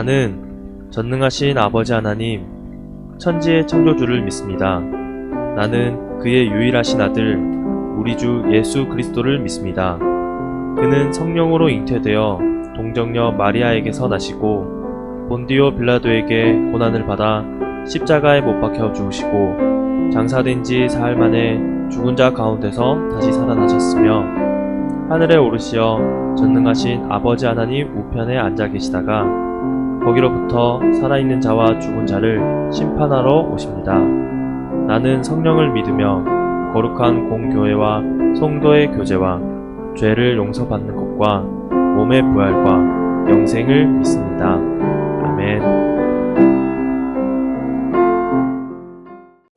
나는 전능하신 아버지 하나님, 천지의 창조주를 믿습니다. 나는 그의 유일하신 아들, 우리 주 예수 그리스도를 믿습니다. 그는 성령으로 잉태되어 동정녀 마리아에게서 나시고 본디오 빌라도에게 고난을 받아 십자가에 못 박혀 죽으시고 장사된 지 사흘 만에 죽은 자 가운데서 다시 살아나셨으며 하늘에 오르시어 전능하신 아버지 하나님 우편에 앉아 계시다가 거기로부터 살아있는 자와 죽은 자를 심판하러 오십니다. 나는 성령을 믿으며 거룩한 공교회와 성도의 교제와 죄를 용서받는 것과 몸의 부활과 영생을 믿습니다. 아멘.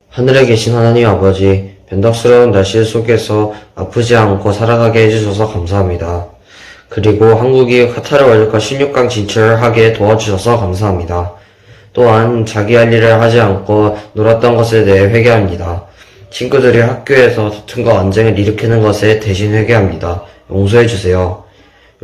하늘에 계신 하나님 아버지, 변덕스러운 날씨 속에서 아프지 않고 살아가게 해주셔서 감사합니다. 그리고 한국이 카타르 월드컵 16강 진출하게 도와주셔서 감사합니다. 또한 자기 할 일을 하지 않고 놀았던 것에 대해 회개합니다. 친구들이 학교에서 다툼과 언쟁을 일으키는 것에 대신 회개합니다. 용서해주세요.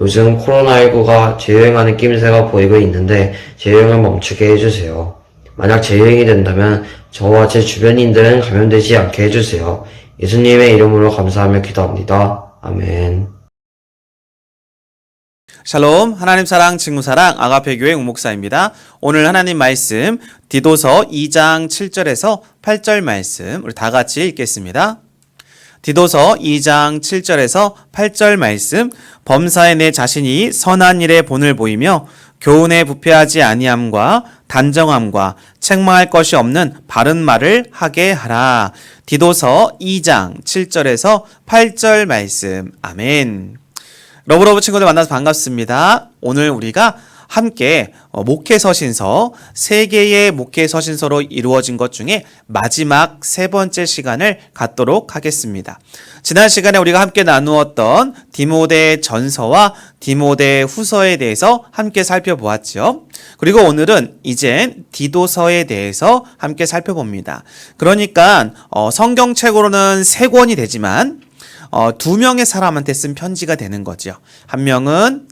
요즘 코로나19가 재유행하는 낌새가 보이고 있는데 재유행을 멈추게 해주세요. 만약 재유행이 된다면 저와 제 주변인들은 감염되지 않게 해주세요. 예수님의 이름으로 감사하며 기도합니다. 아멘. 샬롬, 하나님 사랑, 친구 사랑, 아가페교회 웅목사입니다. 오늘 하나님 말씀 디도서 2장 7절에서 8절 말씀 우리 다 같이 읽겠습니다. 디도서 2장 7절에서 8절 말씀. 범사에 내 자신이 선한 일에 본을 보이며 교훈에 부패하지 아니함과 단정함과 책망할 것이 없는 바른 말을 하게 하라. 디도서 2장 7절에서 8절 말씀. 아멘. 러브러브 친구들 만나서 반갑습니다. 오늘 우리가 함께 목회서신서, 3개의 목회서신서로 이루어진 것 중에 마지막 3번째 시간을 갖도록 하겠습니다. 지난 시간에 우리가 함께 나누었던 디모데 전서와 디모데 후서에 대해서 함께 살펴보았죠. 그리고 오늘은 이젠 디도서에 대해서 함께 살펴봅니다. 그러니까 성경책으로는 3권이 되지만 2명의 사람한테 쓴 편지가 되는 거죠. 한 명은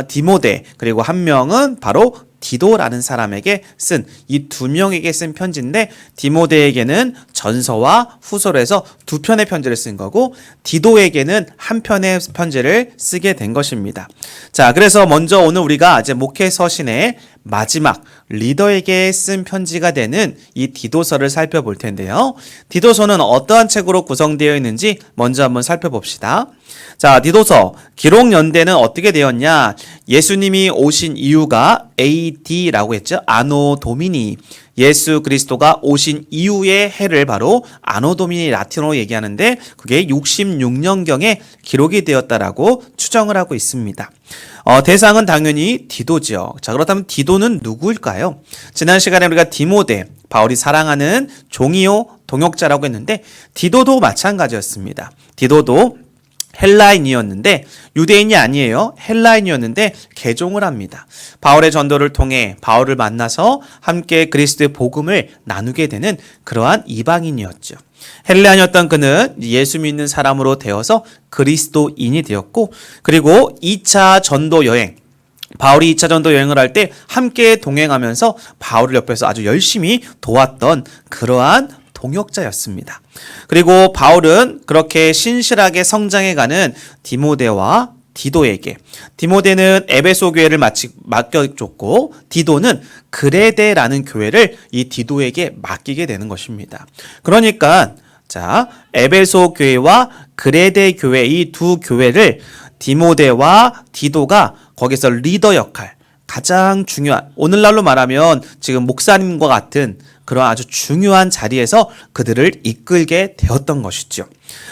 디모데, 그리고 한 명은 바로 디도라는 사람에게 쓴, 이 2명에게 쓴 편지인데, 디모데에게는 전서와 후서로 해서 2편의 편지를 쓴 거고, 디도에게는 한 편의 편지를 쓰게 된 것입니다. 자, 그래서 먼저 오늘 우리가 이제 목회 서신의 마지막 리더에게 쓴 편지가 되는 이 디도서를 살펴볼 텐데요. 디도서는 어떠한 책으로 구성되어 있는지 먼저 한번 살펴봅시다. 자, 디도서 기록 연대는 어떻게 되었냐? 예수님이 오신 이유가 AD라고 했죠. 아노 도미니. 예수 그리스도가 오신 이후의 해를 바로 아노 도미니 라틴어로 얘기하는데 그게 66년경에 기록이 되었다라고 추정을 하고 있습니다. 대상은 당연히 디도죠. 자, 그렇다면 디도는 누구일까요? 지난 시간에 우리가 디모데, 바울이 사랑하는 종이요 동역자라고 했는데 디도도 마찬가지였습니다. 디도도 헬라인이었는데 유대인이 아니에요. 헬라인이었는데 개종을 합니다. 바울의 전도를 통해 바울을 만나서 함께 그리스도의 복음을 나누게 되는 그러한 이방인이었죠. 헬라인이었던 그는 예수 믿는 사람으로 되어서 그리스도인이 되었고, 그리고 2차 전도 여행, 바울이 2차 전도 여행을 할 때 함께 동행하면서 바울을 옆에서 아주 열심히 도왔던 그러한 동역자였습니다. 그리고 바울은 그렇게 신실하게 성장해가는 디모데와 디도에게, 디모데는 에베소 교회를 맡겨줬고 디도는 그레데라는 교회를 이 디도에게 맡기게 되는 것입니다. 그러니까 자, 에베소 교회와 그레데 교회, 이 2 교회를 디모데와 디도가 거기서 리더 역할, 가장 중요한, 오늘날로 말하면 지금 목사님과 같은 그런 아주 중요한 자리에서 그들을 이끌게 되었던 것이죠.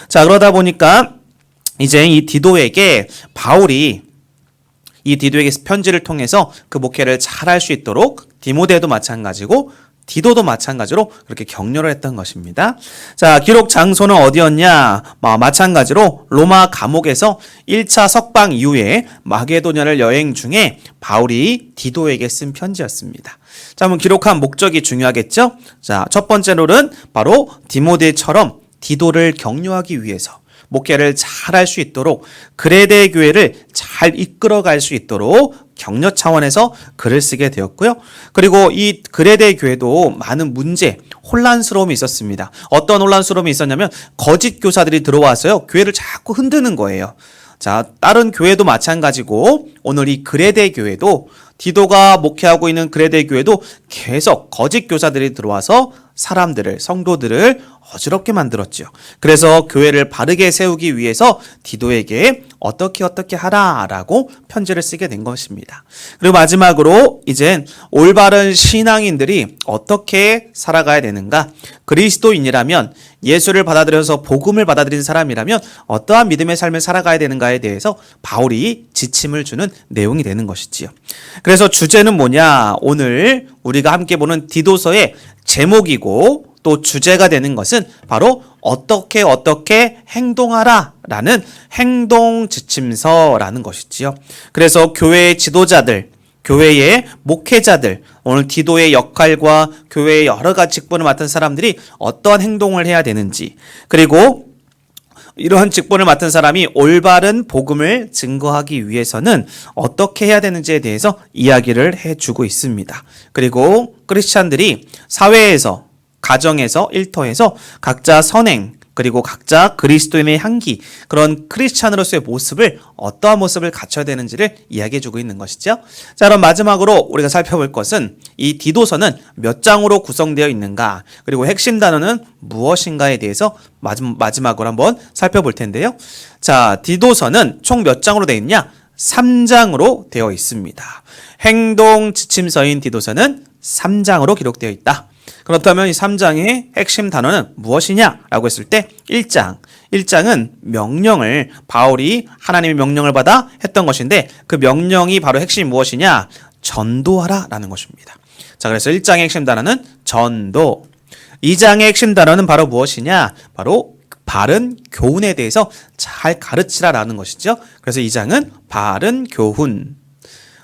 자, 그러다 보니까 이제 이 디도에게 바울이 이 디도에게 편지를 통해서 그 목회를 잘할 수 있도록 디모데도 마찬가지고 디도도 마찬가지로 그렇게 격려를 했던 것입니다. 자, 기록 장소는 어디였냐? 마찬가지로 로마 감옥에서 1차 석방 이후에 마게도냐를 여행 중에 바울이 디도에게 쓴 편지였습니다. 자, 그럼 기록한 목적이 중요하겠죠? 자, 첫 번째로는 바로 디모데처럼 디도를 격려하기 위해서, 목회를 잘 할 수 있도록 그레데 교회를 잘 이끌어갈 수 있도록 격려 차원에서 글을 쓰게 되었고요. 그리고 이 그레데 교회도 많은 문제, 혼란스러움이 있었습니다. 어떤 혼란스러움이 있었냐면 거짓 교사들이 들어와서요, 교회를 자꾸 흔드는 거예요. 자, 다른 교회도 마찬가지고 오늘 이 그레데 교회도 디도가 목회하고 있는 그레데 교회도 계속 거짓 교사들이 들어와서 사람들을, 성도들을 어지럽게 만들었죠. 그래서 교회를 바르게 세우기 위해서 디도에게 어떻게 하라라고 편지를 쓰게 된 것입니다. 그리고 마지막으로 이젠 올바른 신앙인들이 어떻게 살아가야 되는가? 그리스도인이라면, 예수를 받아들여서 복음을 받아들인 사람이라면 어떠한 믿음의 삶을 살아가야 되는가에 대해서 바울이 지침을 주는 내용이 되는 것이지요. 그래서 주제는 뭐냐? 오늘 우리가 함께 보는 디도서의 제목이고 또 주제가 되는 것은 바로 어떻게 행동하라 라는 행동 지침서라는 것이지요. 그래서 교회의 지도자들, 교회의 목회자들, 오늘 디도의 역할과 교회의 여러 가지 직분을 맡은 사람들이 어떠한 행동을 해야 되는지, 그리고 이러한 직분을 맡은 사람이 올바른 복음을 증거하기 위해서는 어떻게 해야 되는지에 대해서 이야기를 해주고 있습니다. 그리고 크리스찬들이 사회에서, 가정에서, 일터에서 각자 선행, 그리고 각자 그리스도인의 향기, 그런 크리스찬으로서의 모습을, 어떠한 모습을 갖춰야 되는지를 이야기해주고 있는 것이죠. 자, 그럼 마지막으로 우리가 살펴볼 것은 이 디도서는 몇 장으로 구성되어 있는가, 그리고 핵심 단어는 무엇인가에 대해서 마지막으로 한번 살펴볼 텐데요. 자, 디도서는 총 몇 장으로 되어 있냐? 3장으로 되어 있습니다. 행동 지침서인 디도서는 3장으로 기록되어 있다. 그렇다면 이 3장의 핵심 단어는 무엇이냐라고 했을 때 1장은 명령을, 바울이 하나님의 명령을 받아 했던 것인데 그 명령이 바로 핵심이 무엇이냐? 전도하라 라는 것입니다. 자, 그래서 1장의 핵심 단어는 전도. 2장의 핵심 단어는 바로 무엇이냐? 바로 바른 교훈에 대해서 잘 가르치라 라는 것이죠. 그래서 2장은 바른 교훈.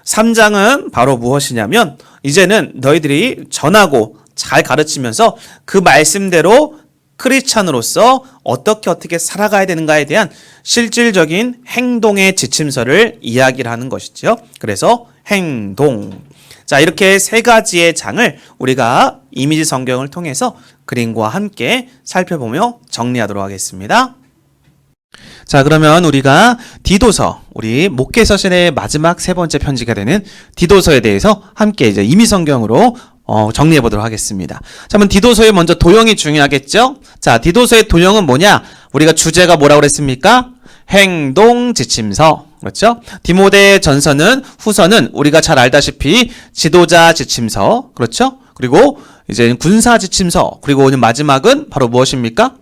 3장은 바로 무엇이냐면 이제는 너희들이 전하고 잘 가르치면서 그 말씀대로 크리스찬으로서 어떻게 살아가야 되는가에 대한 실질적인 행동의 지침서를 이야기를 하는 것이죠. 그래서 행동. 자, 이렇게 세 가지의 장을 우리가 이미지 성경을 통해서 그림과 함께 살펴보며 정리하도록 하겠습니다. 자, 그러면 우리가 디도서, 우리 목회 서신의 마지막 세 번째 편지가 되는 디도서에 대해서 함께 이제 이미 성경으로 정리해 보도록 하겠습니다. 자, 그럼 디도서의 먼저 도형이 중요하겠죠? 자, 디도서의 도형은 뭐냐? 우리가 주제가 뭐라고 그랬습니까? 행동 지침서. 그렇죠? 디모데 전서는, 후서는 우리가 잘 알다시피 지도자 지침서. 그렇죠? 그리고 이제 군사 지침서. 그리고 오늘 마지막은 바로 무엇입니까?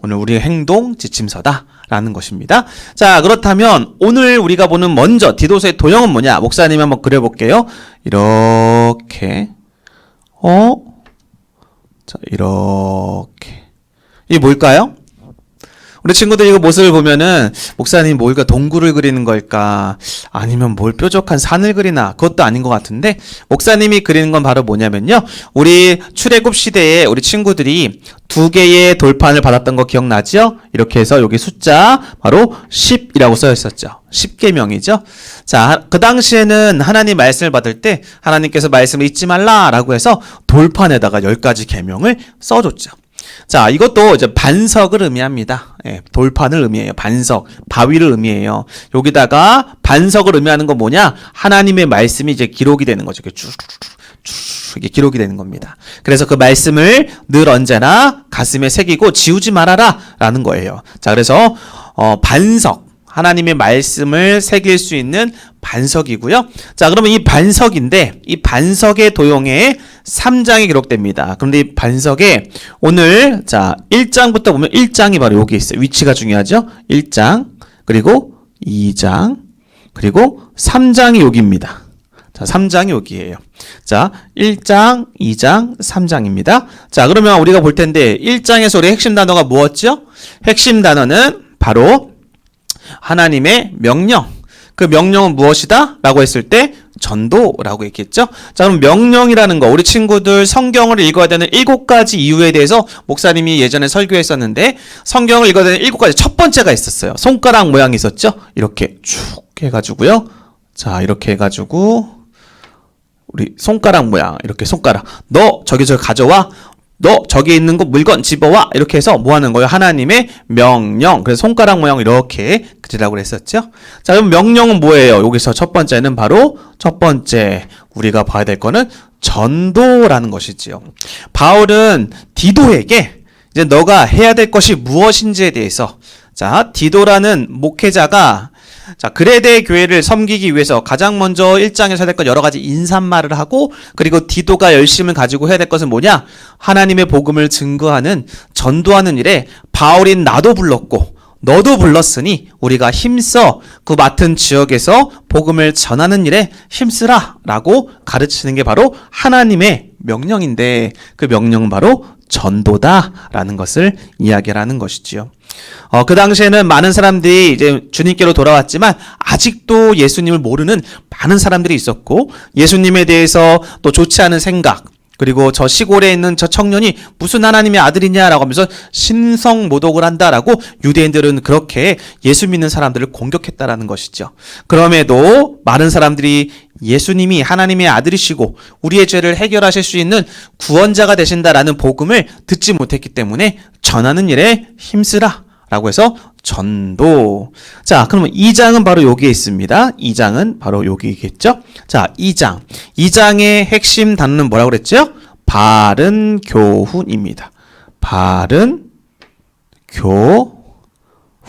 오늘 우리의 행동 지침서다 라는 것입니다. 자, 그렇다면 오늘 우리가 보는 먼저 디도서의 도형은 뭐냐? 목사님이 한번 그려볼게요. 이렇게. 자, 이렇게. 이게 뭘까요? 우리 친구들 이거 모습을 보면은 목사님 뭘까, 동굴을 그리는 걸까, 아니면 뭘 뾰족한 산을 그리나, 그것도 아닌 것 같은데 목사님이 그리는 건 바로 뭐냐면요, 우리 출애굽 시대에 우리 친구들이 2개의 돌판을 받았던 거 기억나죠? 이렇게 해서 여기 숫자 바로 10이라고 써 있었죠. 10계명이죠. 자, 그 당시에는 하나님 말씀을 받을 때 하나님께서 말씀을 잊지 말라라고 해서 돌판에다가 10가지 계명을 써줬죠. 자, 이것도 이제 반석을 의미합니다. 예, 돌판을 의미해요. 반석, 바위를 의미해요. 여기다가 반석을 의미하는 건 뭐냐? 하나님의 말씀이 이제 기록이 되는 거죠. 이렇게 이게 기록이 되는 겁니다. 그래서 그 말씀을 늘 언제나 가슴에 새기고 지우지 말아라 라는 거예요. 자, 그래서 반석, 하나님의 말씀을 새길 수 있는 반석이고요. 자, 그러면 이 반석인데 이 반석의 도형에 3장이 기록됩니다. 그런데 이 반석에 오늘 자 1장부터 보면 1장이 바로 여기 있어요. 위치가 중요하죠. 1장, 그리고 2장, 그리고 3장이 여기입니다. 자, 3장이 여기예요. 자, 1장, 2장, 3장입니다. 자, 그러면 우리가 볼 텐데 1장에서 우리 핵심 단어가 무엇죠? 핵심 단어는 바로 하나님의 명령. 그 명령은 무엇이다? 라고 했을 때 전도라고 얘기했죠. 자, 그럼 명령이라는 거, 우리 친구들 성경을 읽어야 되는 7가지 이유에 대해서 목사님이 예전에 설교했었는데, 성경을 읽어야 되는 7가지 첫 번째가 있었어요. 손가락 모양이 있었죠. 이렇게 쭉 해가지고요. 자, 이렇게 해가지고 우리 손가락 모양, 이렇게 손가락, 너 저기 가져와, 너 저기 있는 거 물건 집어와, 이렇게 해서 뭐 하는 거예요? 하나님의 명령. 그래서 손가락 모양 이렇게 그리라고 그랬었죠. 자, 그럼 명령은 뭐예요? 여기서 첫 번째는 바로, 첫 번째 우리가 봐야 될 거는 전도라는 것이지요. 바울은 디도에게 이제 너가 해야 될 것이 무엇인지에 대해서, 자, 디도라는 목회자가 자, 그레데 교회를 섬기기 위해서 가장 먼저 1장에서 해야 될 것 여러 가지 인사말을 하고, 그리고 디도가 열심을 가지고 해야 될 것은 뭐냐? 하나님의 복음을 증거하는, 전도하는 일에 바울인 나도 불렀고 너도 불렀으니 우리가 힘써 그 맡은 지역에서 복음을 전하는 일에 힘쓰라 라고 가르치는 게 바로 하나님의 명령인데, 그 명령은 바로 전도다라는 것을 이야기하는 것이지요. 그 당시에는 많은 사람들이 이제 주님께로 돌아왔지만 아직도 예수님을 모르는 많은 사람들이 있었고, 예수님에 대해서 또 좋지 않은 생각, 그리고 저 시골에 있는 저 청년이 무슨 하나님의 아들이냐라고 하면서 신성모독을 한다라고 유대인들은 그렇게 예수 믿는 사람들을 공격했다라는 것이죠. 그럼에도 많은 사람들이 예수님이 하나님의 아들이시고 우리의 죄를 해결하실 수 있는 구원자가 되신다라는 복음을 듣지 못했기 때문에 전하는 일에 힘쓰라 라고 해서 전도. 자, 그러면 2장은 바로 여기에 있습니다. 2장은 바로 여기겠죠? 자, 2장. 2장의 핵심 단어는 뭐라고 그랬죠? 바른 교훈입니다. 바른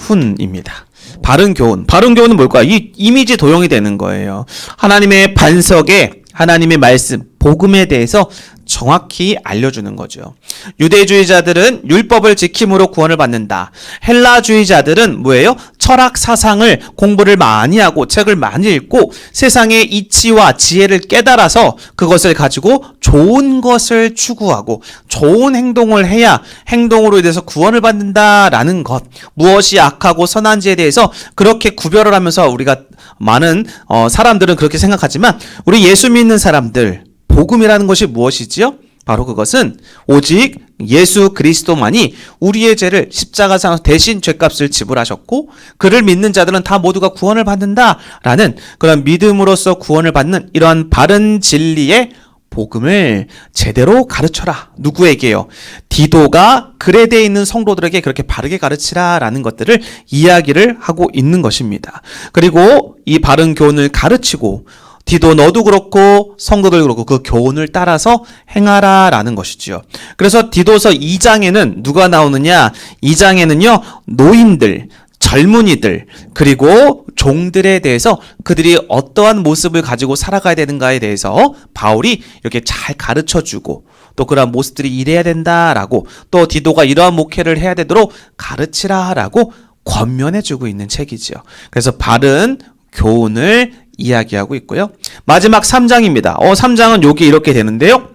교훈입니다. 바른 교훈. 바른 교훈은 뭘까요? 이 이미지 도용이 되는 거예요. 하나님의 반석에 하나님의 말씀, 복음에 대해서 정확히 알려주는 거죠. 유대주의자들은 율법을 지킴으로 구원을 받는다. 헬라주의자들은 뭐예요? 철학 사상을 공부를 많이 하고 책을 많이 읽고 세상의 이치와 지혜를 깨달아서 그것을 가지고 좋은 것을 추구하고 좋은 행동을 해야 행동으로 인해서 구원을 받는다라는 것. 무엇이 악하고 선한지에 대해서 그렇게 구별을 하면서 우리가 많은 사람들은 그렇게 생각하지만, 우리 예수 믿는 사람들, 복음이라는 것이 무엇이지요? 바로 그것은 오직 예수 그리스도만이 우리의 죄를 십자가상에서 대신 죄값을 지불하셨고, 그를 믿는 자들은 다 모두가 구원을 받는다라는 그런 믿음으로써 구원을 받는 이러한 바른 진리의 복음을 제대로 가르쳐라. 누구에게요? 디도가 그레데에 있는 성도들에게 그렇게 바르게 가르치라라는 것들을 이야기를 하고 있는 것입니다. 그리고 이 바른 교훈을 가르치고 디도 너도 그렇고 성도들 그렇고 그 교훈을 따라서 행하라라는 것이지요. 그래서 디도서 2장에는 누가 나오느냐? 2장에는요, 노인들, 젊은이들, 그리고 종들에 대해서 그들이 어떠한 모습을 가지고 살아가야 되는가에 대해서 바울이 이렇게 잘 가르쳐주고, 또 그러한 모습들이 이래야 된다라고, 또 디도가 이러한 목회를 해야 되도록 가르치라라고 권면해주고 있는 책이지요. 그래서 바른 교훈을 이야기하고 있고요. 마지막 3장입니다. 3장은 여기 이렇게 되는데요.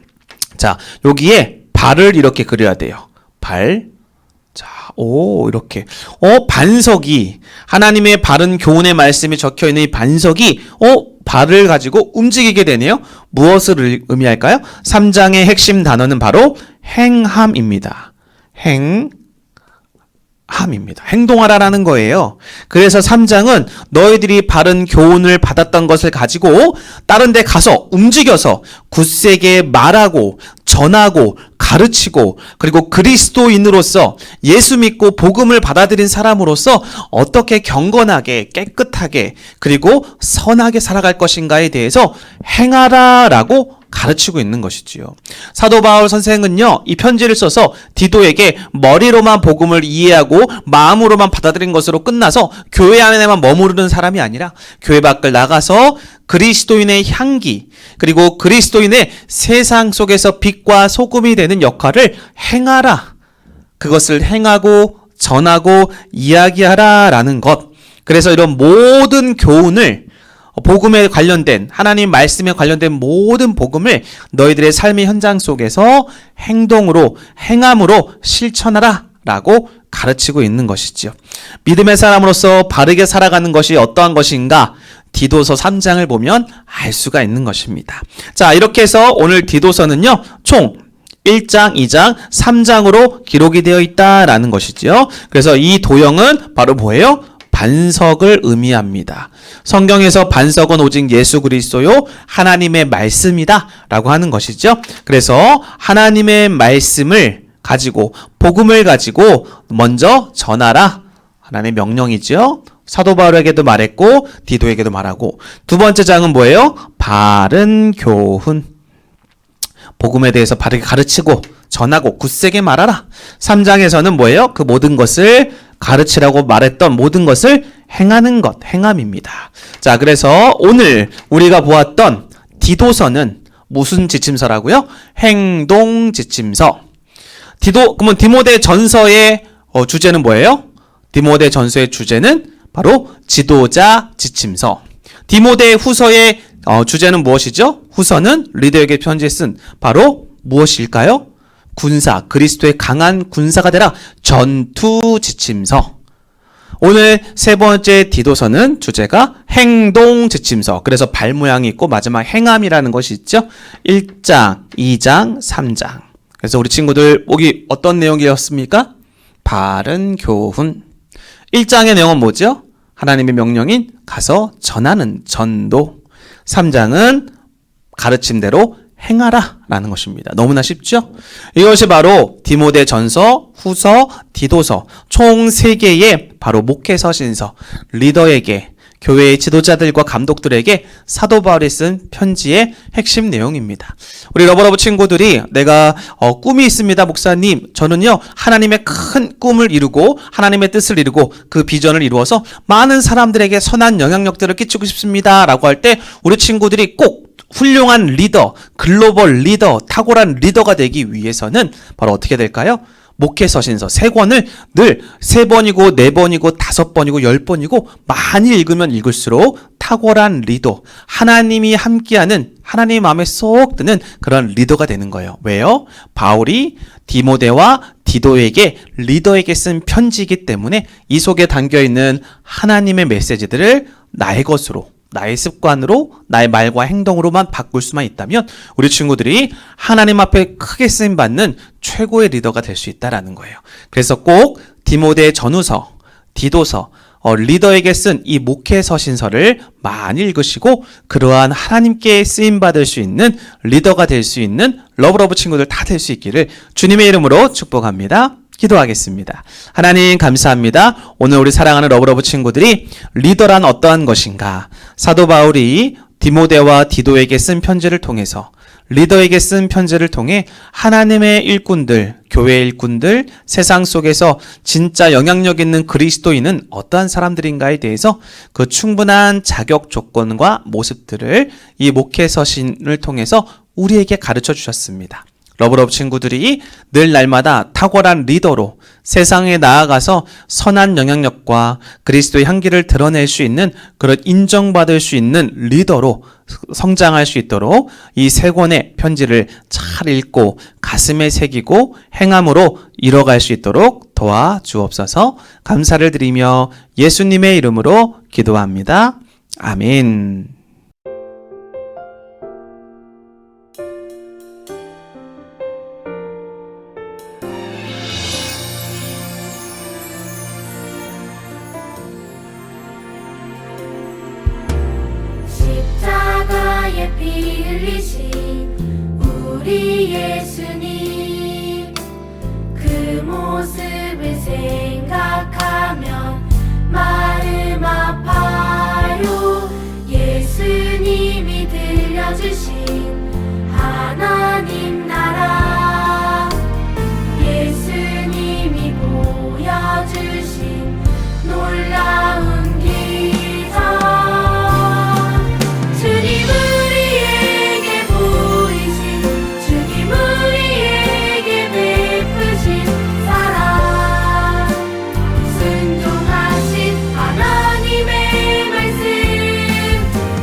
자, 여기에 발을 이렇게 그려야 돼요. 발. 자, 이렇게. 반석이, 하나님의 바른 교훈의 말씀이 적혀 있는 이 반석이, 발을 가지고 움직이게 되네요. 무엇을 의미할까요? 3장의 핵심 단어는 바로 행함입니다. 함입니다. 행동하라라는 거예요. 그래서 3장은 너희들이 바른 교훈을 받았던 것을 가지고 다른 데 가서 움직여서 굳세게 말하고 전하고 가르치고, 그리고 그리스도인으로서 예수 믿고 복음을 받아들인 사람으로서 어떻게 경건하게 깨끗하게 그리고 선하게 살아갈 것인가에 대해서 행하라라고 가르치고 있는 것이지요. 사도 바울 선생은요, 이 편지를 써서 디도에게 머리로만 복음을 이해하고 마음으로만 받아들인 것으로 끝나서 교회 안에만 머무르는 사람이 아니라 교회 밖을 나가서 그리스도인의 향기, 그리고 그리스도인의 세상 속에서 빛과 소금이 되는 역할을 행하라. 그것을 행하고 전하고 이야기하라라는 것. 그래서 이런 모든 교훈을, 복음에 관련된, 하나님 말씀에 관련된 모든 복음을 너희들의 삶의 현장 속에서 행동으로, 행함으로 실천하라 라고 가르치고 있는 것이지요. 믿음의 사람으로서 바르게 살아가는 것이 어떠한 것인가? 디도서 3장을 보면 알 수가 있는 것입니다. 자, 이렇게 해서 오늘 디도서는요, 총 1장, 2장, 3장으로 기록이 되어 있다라는 것이죠. 그래서 이 도형은 바로 뭐예요? 반석을 의미합니다. 성경에서 반석은 오직 예수 그리스도요, 하나님의 말씀이다 라고 하는 것이죠. 그래서 하나님의 말씀을 가지고, 복음을 가지고 먼저 전하라. 하나님의 명령이죠. 사도 바울에게도 말했고 디도에게도 말하고, 두 번째 장은 뭐예요? 바른 교훈. 복음에 대해서 바르게 가르치고 전하고 굳세게 말하라. 3장에서는 뭐예요? 그 모든 것을 가르치라고 말했던 모든 것을 행하는 것, 행함입니다. 자, 그래서 오늘 우리가 보았던 디도서는 무슨 지침서라고요? 행동 지침서. 그러면 디모데 전서의 주제는 뭐예요? 디모데 전서의 주제는 바로 지도자 지침서. 디모데 후서의 주제는 무엇이죠? 후서는 리더에게 편지에 쓴 바로 무엇일까요? 군사, 그리스도의 강한 군사가 되라. 전투 지침서. 오늘 세 번째 디도서는 주제가 행동 지침서. 그래서 발 모양이 있고 마지막 행함이라는 것이 있죠. 1장, 2장, 3장. 그래서 우리 친구들 여기 어떤 내용이었습니까? 바른 교훈. 1장의 내용은 뭐죠? 하나님의 명령인 가서 전하는 전도. 3장은 가르침대로 행하라 라는 것입니다. 너무나 쉽죠? 이것이 바로 디모데 전서, 후서, 디도서 총 3개의 바로 목회서신서, 리더에게, 교회의 지도자들과 감독들에게 사도 바울이 쓴 편지의 핵심 내용입니다. 우리 러브러브 친구들이 내가 꿈이 있습니다, 목사님. 저는요, 하나님의 큰 꿈을 이루고 하나님의 뜻을 이루고 그 비전을 이루어서 많은 사람들에게 선한 영향력들을 끼치고 싶습니다 라고 할 때 우리 친구들이 꼭 훌륭한 리더, 글로벌 리더, 탁월한 리더가 되기 위해서는 바로 어떻게 될까요? 목회서신서 3권을 늘 3번이고 4번이고 5번이고 10번이고 많이 읽으면 읽을수록 탁월한 리더, 하나님이 함께하는, 하나님 마음에 쏙 드는 그런 리더가 되는 거예요. 왜요? 바울이 디모데와 디도에게, 리더에게 쓴 편지이기 때문에 이 속에 담겨있는 하나님의 메시지들을 나의 것으로, 나의 습관으로, 나의 말과 행동으로만 바꿀 수만 있다면 우리 친구들이 하나님 앞에 크게 쓰임받는 최고의 리더가 될 수 있다라는 거예요. 그래서 꼭 디모데 전후서, 디도서, 리더에게 쓴 이 목회서신서를 많이 읽으시고 그러한 하나님께 쓰임받을 수 있는 리더가 될 수 있는 러브러브 친구들 다 될 수 있기를 주님의 이름으로 축복합니다. 기도하겠습니다. 하나님 감사합니다. 오늘 우리 사랑하는 러브러브 친구들이 리더란 어떠한 것인가, 사도 바울이 디모데와 디도에게 쓴 편지를 통해서, 리더에게 쓴 편지를 통해 하나님의 일꾼들, 교회의 일꾼들, 세상 속에서 진짜 영향력 있는 그리스도인은 어떠한 사람들인가에 대해서 그 충분한 자격 조건과 모습들을 이 목회서신을 통해서 우리에게 가르쳐 주셨습니다. 러브러브 친구들이 늘 날마다 탁월한 리더로 세상에 나아가서 선한 영향력과 그리스도의 향기를 드러낼 수 있는 그런 인정받을 수 있는 리더로 성장할 수 있도록 이 3권의 편지를 잘 읽고 가슴에 새기고 행함으로 이뤄갈 수 있도록 도와주옵소서. 감사를 드리며 예수님의 이름으로 기도합니다. 아멘. 십자가에 피 흘리신 우리 예수님, 그 모습을 생각하면 마음 아파요. 예수님이 들려주신 하나님 나라, 예수님이 보여주신 놀라운 기적,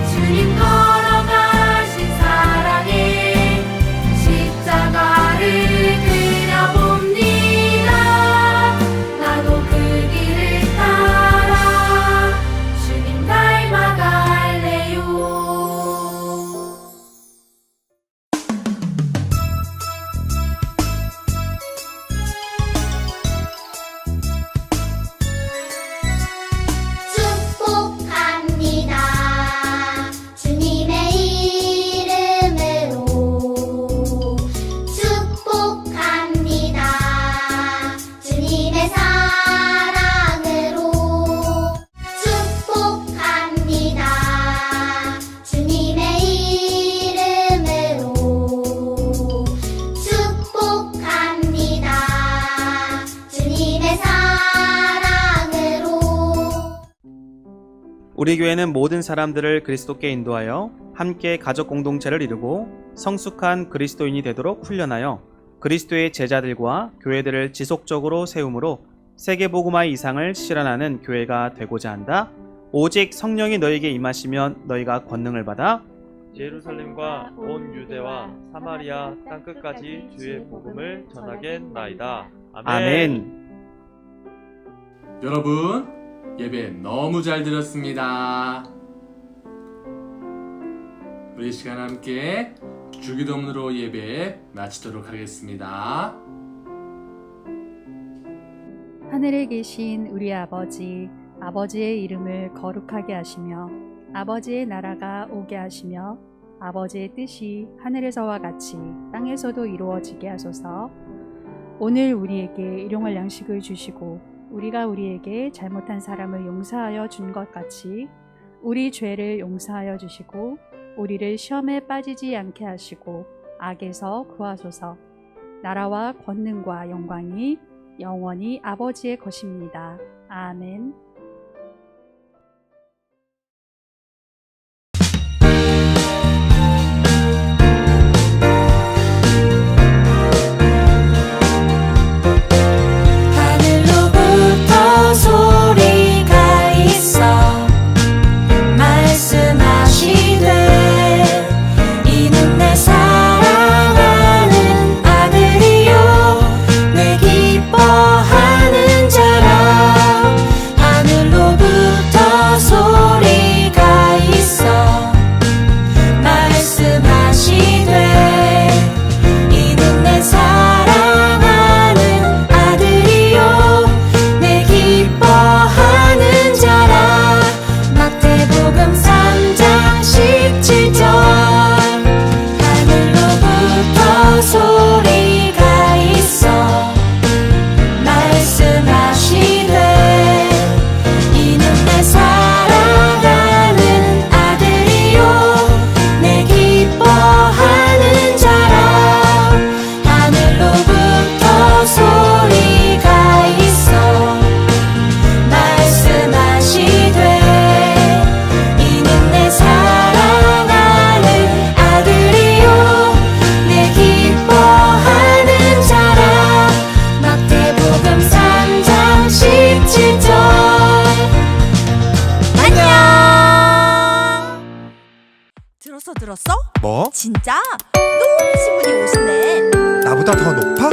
주님 걸어가신 우리 교회는 모든 사람들을 그리스도께 인도하여 함께 가족 공동체를 이루고 성숙한 그리스도인이 되도록 훈련하여 그리스도의 제자들과 교회들을 지속적으로 세움으로 세계복음화의 이상을 실현하는 교회가 되고자 한다. 오직 성령이 너희에게 임하시면 너희가 권능을 받아 예루살렘과 온 유대와 사마리아 땅끝까지 주의 복음을 전하겠나이다. 아멘. 여러분, 예배 너무 잘 들었습니다. 우리 시간 함께 주기도문으로 예배 마치도록 하겠습니다. 하늘에 계신 우리 아버지, 아버지의 이름을 거룩하게 하시며 아버지의 나라가 오게 하시며 아버지의 뜻이 하늘에서와 같이 땅에서도 이루어지게 하소서. 오늘 우리에게 일용할 양식을 주시고 우리가 우리에게 잘못한 사람을 용서하여 준 것 같이 우리 죄를 용서하여 주시고 우리를 시험에 빠지지 않게 하시고 악에서 구하소서. 나라와 권능과 영광이 영원히 아버지의 것입니다. 아멘. 하늘로부터 소리가 있어 말씀하시되 이는 내 사랑하는 아들이요 내 기뻐하는 자라. 하늘로부터 소리가 있어 말씀하시되 이는 내 사랑하는 아들이요 내 기뻐하는 자라. 마태복음 3장 17절. 하늘로부터 소리가 있어 말씀하시되 이는 내 사랑하는 아들이요 내 기뻐하는 자라. 하늘로부터 소리가 있어 말씀하시되 이는 내 사랑하는 아들이요 내 기뻐하는 자라. 마태복음 3장 17절. 안녕. 들었어? 뭐? 진짜 높으신 분이 오시네. 나보다 더 높아?